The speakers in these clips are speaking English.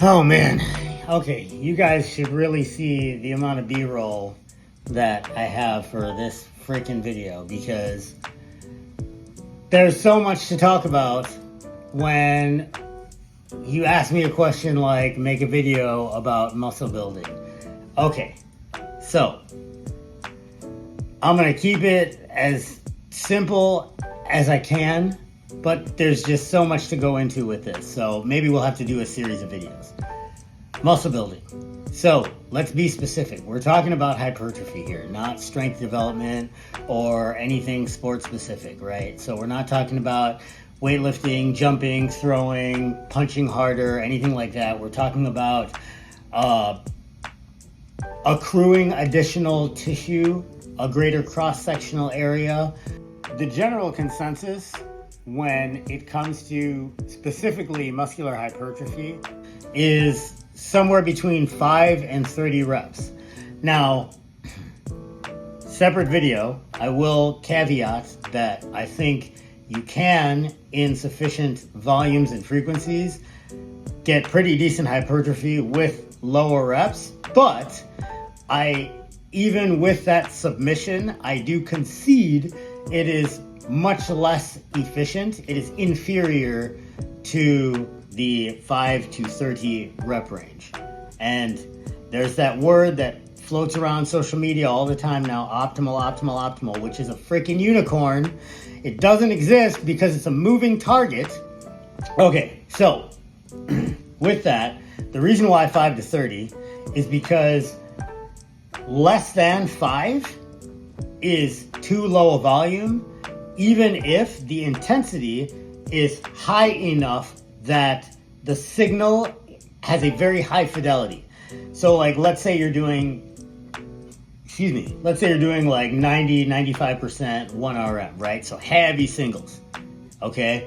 Oh man. Okay, you guys should really see the amount of B-roll that I have for this freaking video because there's so much to talk about when you ask me a question like make a video about muscle building. Okay, so I'm gonna keep it as simple as I can, but there's just so much to go into with this. So maybe we'll have to do a series of videos. Muscle building. So let's be specific. We're talking about hypertrophy here, not strength development or anything sport specific, right? So we're not talking about weightlifting, jumping, throwing, punching harder, anything like that. We're talking about accruing additional tissue, a greater cross-sectional area. The general consensus when it comes to specifically muscular hypertrophy is somewhere between 5 and 30 reps. Now, separate video, I will caveat that I think you can, in sufficient volumes and frequencies, get pretty decent hypertrophy with lower reps, but even with that submission, I do concede it is much less efficient. It is inferior to the 5 to 30 rep range. And there's that word that floats around social media all the time now, optimal, which is a freaking unicorn. It doesn't exist because it's a moving target. Okay, so with that, the reason why 5 to 30 is because less than 5 is too low a volume, even if the intensity is high enough that the signal has a very high fidelity. So like, let's say you're doing like 90, 95% 1 RM, right? So heavy singles, okay?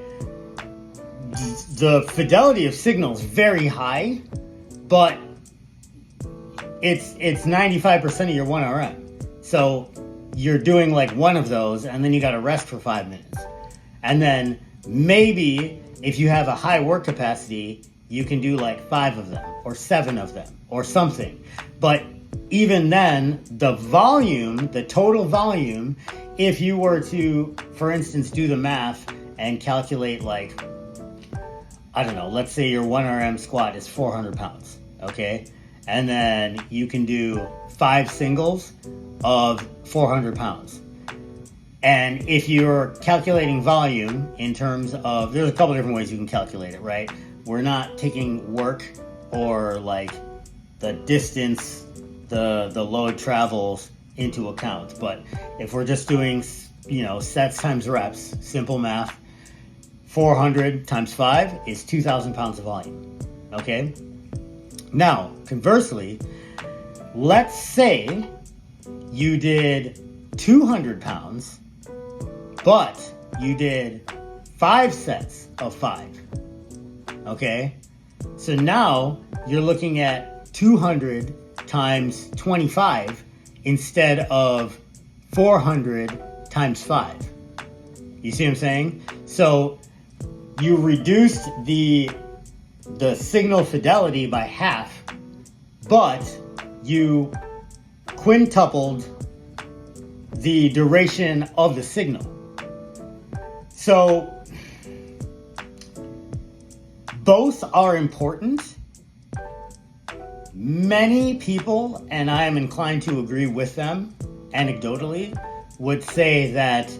The fidelity of signal is very high, but it's 95% of your 1 RM. So you're doing like one of those and then you gotta rest for 5 minutes. And then maybe if you have a high work capacity, you can do like 5 of them or 7 of them or something. But even then, the volume, the total volume, if you were to, for instance, do the math and calculate like, I don't know, let's say your 1 RM squat is 400 pounds, okay? And then you can do 5 singles of 400 pounds. And if you're calculating volume in terms of, there's a couple different ways you can calculate it, right? We're not taking work or like the distance the load travels into account. But if we're just doing, sets times reps, simple math, 400 times 5 is 2,000 pounds of volume, okay? Now, conversely, let's say you did 200 pounds, but you did 5 sets of 5, okay? So now you're looking at 200 times 25 instead of 400 times 5. You see what I'm saying? So you reduced the signal fidelity by half, but you quintupled the duration of the signal. So both are important. Many people, and I am inclined to agree with them anecdotally, would say that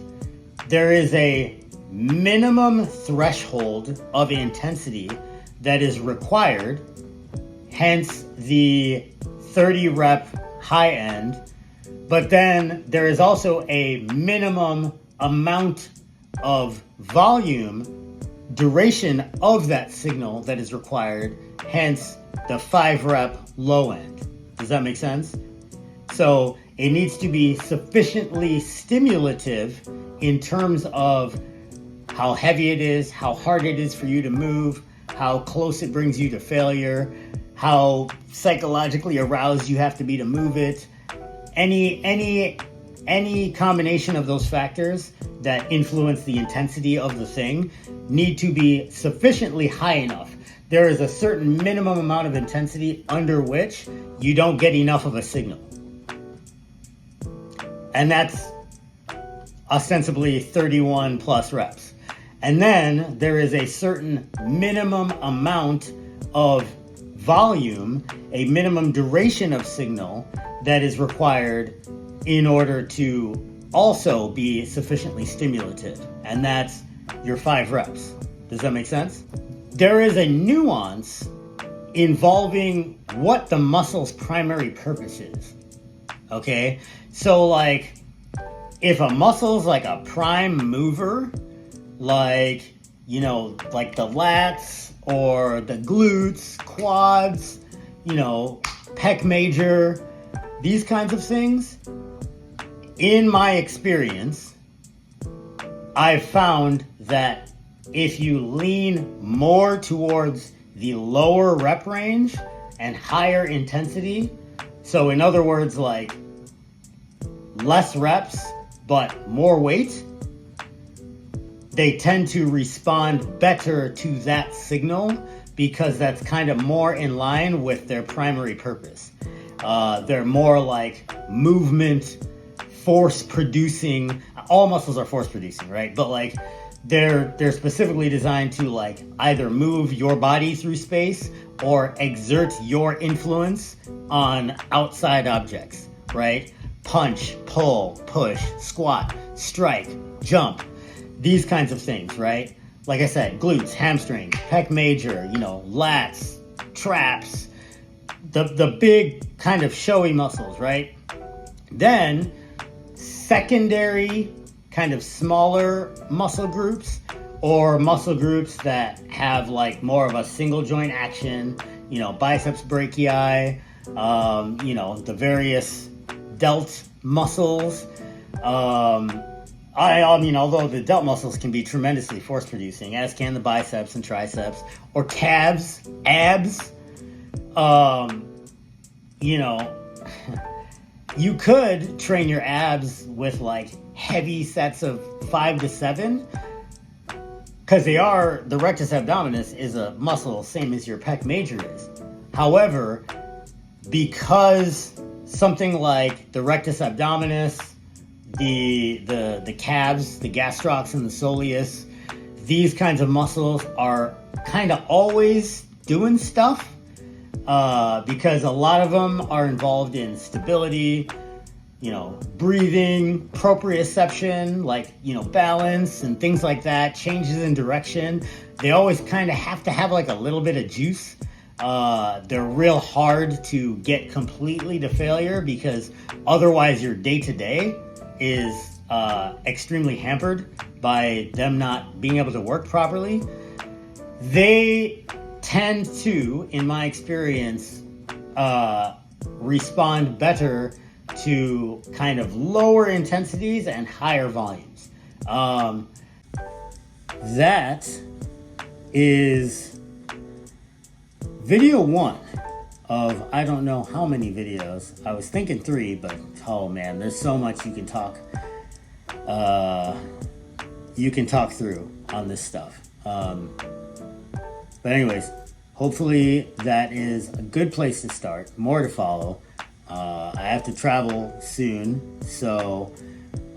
there is a minimum threshold of intensity that is required, hence the 30 rep high end. But then there is also a minimum amount of volume, duration of that signal that is required, hence the 5 rep low end. Does that make sense? So it needs to be sufficiently stimulative in terms of how heavy it is, how hard it is for you to move, how close it brings you to failure, how psychologically aroused you have to be to move it. Any combination of those factors that influence the intensity of the thing need to be sufficiently high enough there is a certain minimum amount of intensity under which you don't get enough of a signal. And that's ostensibly 31 plus reps. And then there is a certain minimum amount of volume, a minimum duration of signal that is required in order to also be sufficiently stimulative. And that's your 5 reps. Does that make sense? There is a nuance involving what the muscle's primary purpose is. Okay? So like, if a muscle's like a prime mover, like, you know, like the lats or the glutes, quads, you know, pec major, these kinds of things, in my experience, I've found that if you lean more towards the lower rep range and higher intensity, so in other words, like less reps but more weight, they tend to respond better to that signal because that's kind of more in line with their primary purpose. They're more like movement, force producing. All muscles are force producing, right? But like they're specifically designed to like either move your body through space or exert your influence on outside objects, right? Punch, pull, push, squat, strike, jump, these kinds of things, right? Like I said, glutes, hamstrings, pec major, you know, lats, traps, the big kind of showy muscles, right? Then secondary kind of smaller muscle groups or muscle groups that have like more of a single joint action, you know, biceps brachii, you know, the various delt muscles. I mean, although the delt muscles can be tremendously force producing, as can the biceps and triceps, or calves, abs. You know, you could train your abs with like heavy sets of 5 to 7, because the rectus abdominis is a muscle same as your pec major is. However, because something like the rectus abdominis, the calves, the gastrocs, and the soleus, these kinds of muscles are kind of always doing stuff, because a lot of them are involved in stability, you know, breathing, proprioception, like, you know, balance and things like that, changes in direction. They always kind of have to have like a little bit of juice. They're real hard to get completely to failure because otherwise your day-to-day is extremely hampered by them not being able to work properly. They tend to, in my experience, respond better to kind of lower intensities and higher volumes. That is video 1 of I don't know how many videos. I was thinking 3, but oh man, there's so much you can talk through on this stuff. But anyways, hopefully that is a good place to start. More to follow. I have to travel soon, so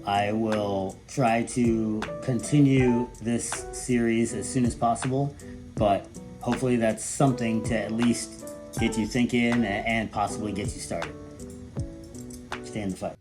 I will try to continue this series as soon as possible, but hopefully that's something to at least get you thinking and possibly get you started. Stay in the fight.